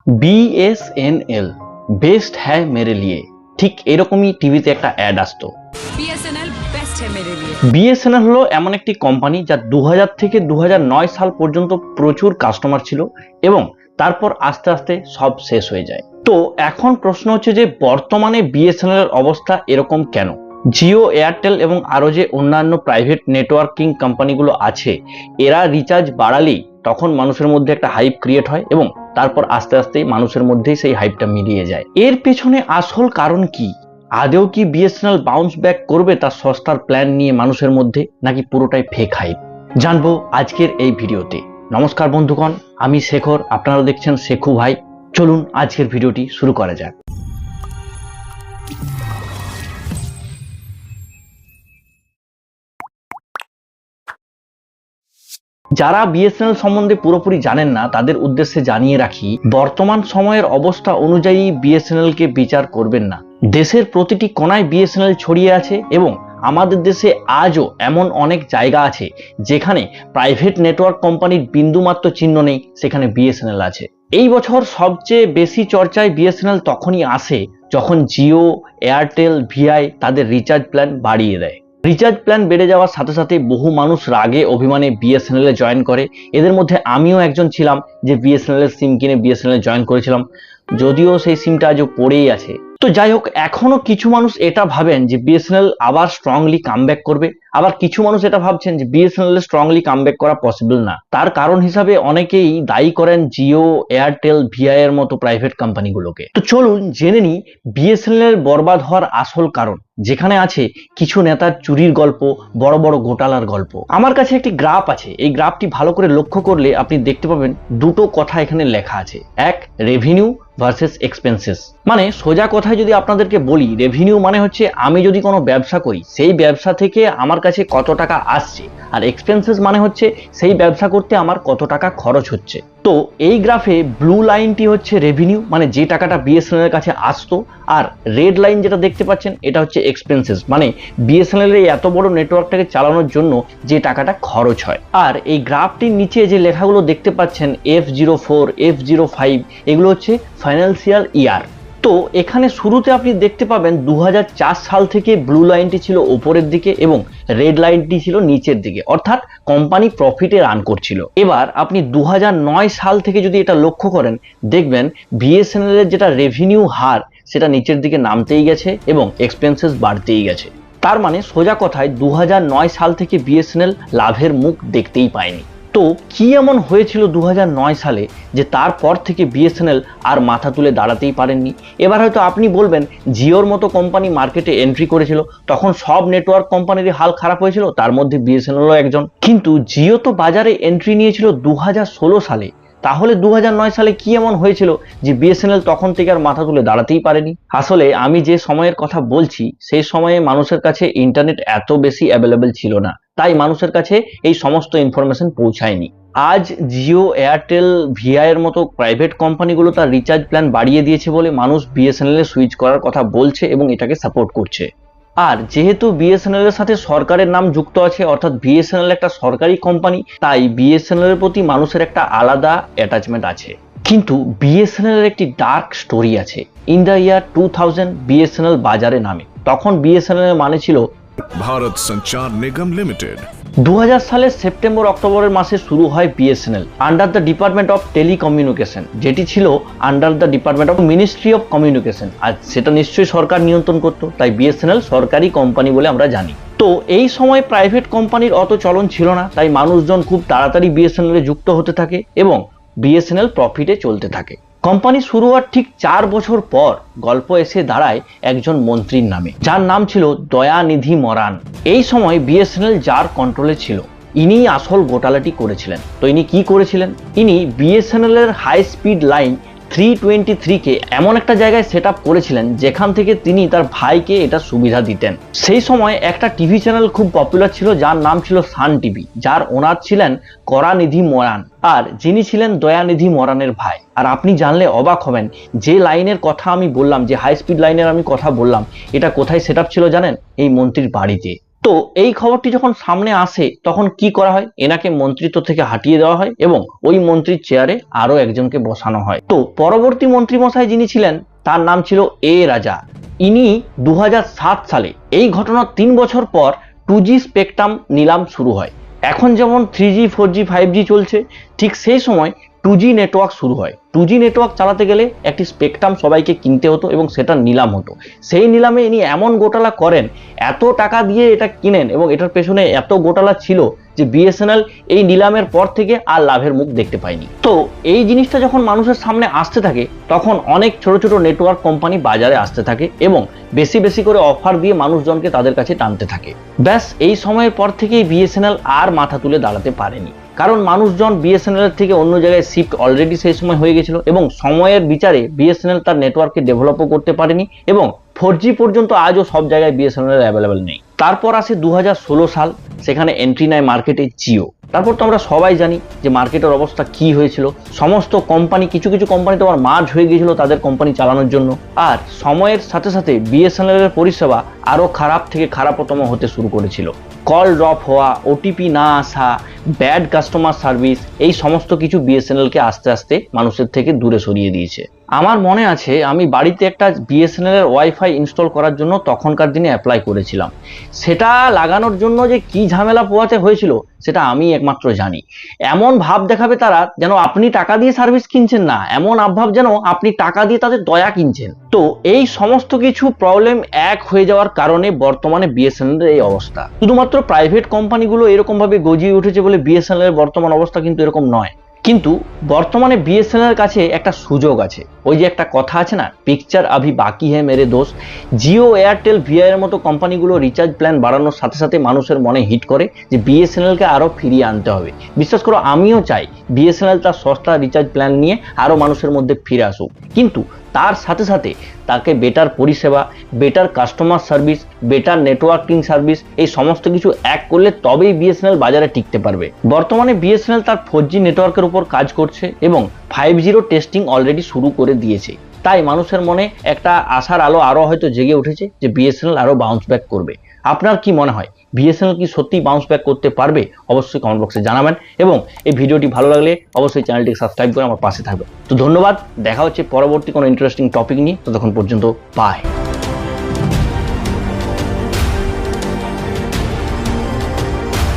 BSNL best হ্যায় মেরে লিয়ে, ঠিক এরকমই টিভিতে একটা অ্যাড আসতো। BSNL বেস্ট হ্যায় মেরে লিয়ে। BSNL হলো এমন একটি কোম্পানি যা 2000 থেকে 2009 সাল পর্যন্ত প্রচুর কাস্টমার ছিল এবং তারপর আস্তে আস্তে সব শেষ হয়ে যায়। তো এখন প্রশ্ন হচ্ছে যে বর্তমানে BSNL এর অবস্থা এরকম কেন? জিও, এয়ারটেল এবং আরো যে অন্যান্য প্রাইভেট নেটওয়ার্কিং কোম্পানিগুলো আছে, এরা রিচার্জ বাড়ালেই তখন মানুষের মধ্যে একটা হাইপ ক্রিয়েট হয় এবং তারপর আস্তে আস্তে মানুষের মধ্যেই সেই হাইপটা মিলিয়ে যায়। এর পেছনে আসল কারণ কি? আদেও কি BSNL বাউন্স ব্যাক করবে তার সস্তার প্ল্যান নিয়ে মানুষের মধ্যে, নাকি পুরোটাই ফেক হাইপ? জানবো আজকের এই ভিডিওতে। নমস্কার বন্ধুগণ, আমি শেখর, আপনারা দেখছেন শেখু ভাই। চলুন আজকের ভিডিওটি শুরু করা যাক। যারা BSNL সম্বন্ধে পুরোপুরি জানেন না তাদের উদ্দেশ্যে জানিয়ে রাখি, বর্তমান সময়ের অবস্থা অনুযায়ী BSNL কে বিচার করবেন না। দেশের প্রতিটি কোনায় BSNL ছড়িয়ে আছে এবং আমাদের দেশে আজও এমন অনেক জায়গা আছে যেখানে প্রাইভেট নেটওয়ার্ক কোম্পানির বিন্দুমাত্র চিহ্ন নেই, সেখানে BSNL আছে। এই বছর সবচেয়ে বেশি চর্চায় BSNL তখনই আসে যখন জিও, এয়ারটেল, VI তাদের রিচার্জ প্ল্যান বাড়িয়ে দেয়। রিচার্জ প্ল্যান বেড়ে যাওয়ার সাথে সাথে বহু মানুষ রাগে অভিমানে BSNL এ জয়েন করে। এদের মধ্যে আমিও একজন ছিলাম যে BSNL এর সিম কিনে BSNL এ জয়েন করেছিলাম, যদিও সেই সিমটা আজও পড়েই আছে। তো যাই হোক, এখনো কিছু মানুষ এটা ভাবেন যে BSNL আবার স্ট্রংলি কামব্যাক করবে, আবার কিছু মানুষ এটা ভাবছেন যে BSNL এর স্ট্রংলি কামব্যাক করা পসিবল না। তার কারণ হিসাবে অনেকেই দায়ী করেন জিও, এয়ারটেল, VI এর মতো প্রাইভেট কোম্পানিগুলোকে। তো চলুন জেনে নিই BSNL এর বরবাদ হওয়ার আসল কারণ, যেখানে আছে কিছু নেতার চুরির গল্প, বড় বড় ঘোটালার গল্প। আমার কাছে একটি গ্রাফ আছে, এই গ্রাফটি ভালো করে লক্ষ্য করলে আপনি দেখতে পাবেন দুটো কথা এখানে লেখা আছে। এক, রেভিনিউ ভার্সেস এক্সপেন্সেস। মানে সোজা কথায় যদি আপনাদেরকে বলি, রেভিনিউ মানে হচ্ছে আমি যদি কোনো ব্যবসা করি সেই ব্যবসা থেকে আমার কাছে কত টাকা আসছে, আর এক্সপেন্সেস মানে হচ্ছে সেই ব্যবসা করতে আমার কত টাকা খরচ হচ্ছে। তো এই গ্রাফে ব্লু লাইনটি হচ্ছে রেভিনিউ, মানে যে টাকাটা BSNL এর কাছে আসতো, আর রেড লাইন যেটা দেখতে পাচ্ছেন এটা হচ্ছে এক্সপেন্সেস, মানে BSNL এর এত বড় নেটওয়ার্কটাকে চালানোর জন্য যে টাকাটা খরচ হয়। আর এই গ্রাফটির নিচে যে লেখাগুলো দেখতে পাচ্ছেন F04, F05, এগুলো হচ্ছে ফাইন্যান্সিয়াল ইয়ার। তো এখানে শুরুতে আপনি দেখতে পাবেন 2004 সাল থেকে ব্লু লাইনটি ছিল উপরের দিকে এবং রেড লাইনটি ছিল নিচের দিকে, অর্থাৎ কোম্পানি প্রফিটে রান করছিল। এবার আপনি 2009 সাল থেকে যদি এটা লক্ষ্য করেন, দেখবেন BSNL এর যেটা রেভিনিউ হার সেটা নিচের দিকে নামতেই গেছে এবং এক্সপেন্সেস বাড়তেই গেছে। তার মানে সোজা কথায় 2009 সাল থেকে BSNL লাভের মুখ দেখতেই পায়নি। তো কি এমন হয়েছিল 2009 সালে যে তারপর থেকে BSNL আর মাথা তুলে দাঁড়াতেই পারেননি? এবার হয়তো আপনি বলবেন জিওর মতো কোম্পানি মার্কেটে এন্ট্রি করেছিল, তখন সব নেটওয়ার্ক কোম্পানির হাল খারাপ হয়েছিল, তার মধ্যে BSNLও একজন। কিন্তু জিও তো বাজারে এন্ট্রি নিয়েছিল 2016 সালে, তাহলে 2009 সালে কি এমন হয়েছিল যে BSNL তখন থেকে আর মাথা তুলে দাঁড়াতেই পারেনি? আসলে আমি যে সময়ের কথা বলছি সেই সময়ে মানুষের কাছে ইন্টারনেট এত বেশি অ্যাভেলেবেল ছিল না, তাই মানুষের কাছে এই সমস্ত ইনফরমেশন পৌঁছায়নি। আজ জিও, এয়ারটেল, VI এর মতো প্রাইভেট কোম্পানিগুলো তার রিচার্জ প্ল্যান বাড়িয়ে দিয়েছে বলে মানুষ BSNL এ সুইচ করার কথা বলছে এবং এটাকে সাপোর্ট করছে। আর যেহেতু BSNL এর সাথে সরকারের নাম যুক্ত আছে, অর্থাৎ BSNL একটা সরকারি কোম্পানি, তাই BSNL এর প্রতি মানুষের একটা আলাদা অ্যাটাচমেন্ট আছে। কিন্তু BSNL এর একটি ডার্ক স্টোরি আছে। ইন দ্য ইয়ার 2000 BSNL বাজারে নামে, তখন BSNL এর মানে ছিল ভারত সঞ্চার নিগম লিমিটেড। 2000 সালের সেপ্টেম্বর অক্টোবরের মাসে শুরু হয় BSNL under the department of telecommunication, যেটি ছিল under the department of ministry of communication. আর সেটা নিশ্চয়ই সরকার নিয়ন্ত্রণ করত, তাই BSNL সরকারি কোম্পানি বলে আমরা জানি। তো এই সময় প্রাইভেট কোম্পানির অত চলন ছিল না, তাই মানুষজন খুব তাড়াতাড়ি BSNL এ যুক্ত হতে থাকে এবং BSNL প্রফিটে চলতে থাকে। কোম্পানি শুরু হওয়ার ঠিক 4 বছর পর গল্প এসে দাঁড়ায় একজন মন্ত্রীর নামে, যার নাম ছিল দয়ানিধি মরান। এই সময় BSNL যার কন্ট্রোলে ছিল, ইনি আসল ঘোটালাটি করেছিলেন। তো ইনি কি করেছিলেন? ইনি BSNL এর হাই স্পিড লাইন 323 কে এমন একটা জায়গায় সেট আপ করেছিলেন যেখান থেকে তিনি তার ভাইকে এটা সুবিধা দিতেন। সেই সময় একটা টিভি চ্যানেল খুব পপুলার ছিল যার নাম ছিল সান টিভি, যার ওনার ছিলেন করুণানিধি মরান, আর যিনি ছিলেন দয়ানিধি মরানের ভাই। আর আপনি জানলে অবাক হবেন, যে লাইনের কথা আমি বললাম, যে হাই স্পিড লাইনের আমি কথা বললাম, এটা কোথায় সেট আপ ছিল জানেন? এই মন্ত্রীর বাড়িতে। তো এই খবরটি যখন সামনে আসে তখন কি করা হয়, এনাকে মন্ত্রিত্ব থেকে হাঁটিয়ে দেওয়া হয় এবং ওই মন্ত্রীর চেয়ারে আরো একজনকে বসানো হয়। তো পরবর্তী মন্ত্রীমশাই যিনি ছিলেন তার নাম ছিল এ রাজা। ইনি 2007 সালে, এই ঘটনার 3 বছর পর 2G স্পেকট্রাম নিলাম শুরু হয়। এখন যেমন 3G 4G 5G চলছে, ঠিক সেই সময় 2G নেটওয়ার্ক শুরু হয়। 2G নেটওয়ার্ক চালাতে গেলে একটি স্পেকট্রাম সবাইকে কিনতে হতো এবং সেটা নিলাম হতো। সেই নিলামে ইনি এমন গোটালা করেন, এত টাকা দিয়ে এটা কিনেন এবং এটার পেছনে এত গোটালা ছিল যে বিএসএনএল এই নিলামের পর থেকে আর লাভের মুখ দেখতে পায়নি। তো এই জিনিসটা যখন মানুষের সামনে আসতে থাকে তখন অনেক ছোট ছোট নেটওয়ার্ক কোম্পানি বাজারে আসতে থাকে এবং বেশি বেশি করে অফার দিয়ে মানুষজনকে তাদের কাছে টানতে থাকে। ব্যাস এই সময়ের পর থেকেই বিএসএনএল আর মাথা তুলে দাঁড়াতে পারেনি, কারণ মানুষজন বিএসএনএল এর থেকে অন্য জায়গায় শিফট অলরেডি সেই সময় হয়ে গেছিল এবং সময়ের বিচারে বিএসএনএল তার নেটওয়ার্ককে ডেভেলপও করতে পারেনি এবং 4G পর্যন্ত আজও সব জায়গায় বিএসএনএল অ্যাভেলেবেল নেই। তারপর আসে 2016 সাল, সেখানে এন্ট্রি নেয় মার্কেটে জিও। তারপর তো আমরা সবাই জানি যে মার্কেটের অবস্থা কি হয়েছিল। সমস্ত কোম্পানি, কিছু কিছু কোম্পানি তো আবার মার্জ হয়ে গিয়েছিল তাদের কোম্পানি চালানোর জন্য। আর সময়ের সাথে সাথে বিএসএনএল এর পরিষেবা আরো খারাপ থেকে খারাপতম হতে শুরু করেছিল। কল ড্রপ হওয়া, ওটিপি না আসা, ব্যাড কাস্টমার সার্ভিস, এই সমস্ত কিছু বিএসএনএল কে আস্তে আস্তে মানুষের থেকে দূরে সরিয়ে দিয়েছে। আমার মনে আছে আমি বাড়িতে একটা বিএসএনএল এর ওয়াইফাই ইনস্টল করার জন্য তখনকার দিনে অ্যাপ্লাই করেছিলাম। সেটা লাগানোর জন্য যে কি ঝামেলা পোহাতে হয়েছিল সেটা আমি একমাত্র জানি। এমন ভাব দেখাবে তারা যেন আপনি টাকা দিয়ে সার্ভিস কিনছেন না, এমন ভাব যেন আপনি টাকা দিয়ে তাদের দয়া কিনছেন। তো এই সমস্ত কিছু প্রবলেম এক হয়ে যাওয়ার কারণে বর্তমানে বিএসএনএল এর এই অবস্থা। শুধুমাত্র প্রাইভেট কোম্পানিগুলো এরকম ভাবে গজিয়ে উঠেছে বলে বিএসএনএল এর বর্তমান অবস্থা কিন্তু এরকম নয়। কিন্তু বর্তমানে বিএসএনএল এর কাছে একটা সুযোগ আছে। ওই যে একটা কথা আছে না, পিকচার আভি বাকি হ্যায় মেরে দোস্ত। জিও, এয়ারটেল, ভিআই এর মতো কোম্পানিগুলো রিচার্জ প্ল্যান বাড়ানোর সাথে সাথে মানুষের মনে হিট করে যে বিএসএনএল কে আরো ফিরিয়ে আনতে হবে। বিশ্বাস করো, আমিও চাই বিএসএনএল তার সস্তা রিচার্জ প্ল্যান নিয়ে আরো মানুষের মধ্যে ফিরে আসুক, কিন্তু তার সাথে সাথে তাকে বেটার পরিষেবা, better customer service, better networking service, এই সমস্ত কিছু এক করলে তবেই বিএসএনএল বাজারে টিকতে পারবে। বর্তমানে বিএসএনএল তার 4G নেটওয়ার্কের উপর কাজ করছে এবং 5G টেস্টিং অলরেডি শুরু করে দিয়েছে। তাই মানুষের মনে একটা আশার আলো আরো হয়তো জেগে উঠেছে যে বিএসএনএল আরো বাউন্স ব্যাক করবে। আপনার কি মনে হয়, বিএসএনএল কি সত্যি বাউন্স ব্যাক করতে পারবে? অবশ্যই কমেন্ট বক্সে জানাবেন এবং এই ভিডিওটি ভালো লাগলে অবশ্যই চ্যানেলটিকে সাবস্ক্রাইব করে আমার পাশে থাকবে। তো ধন্যবাদ, দেখা হচ্ছে পরবর্তী কোনো ইন্টারেস্টিং টপিক নিয়ে। ততক্ষণ পর্যন্ত বাই।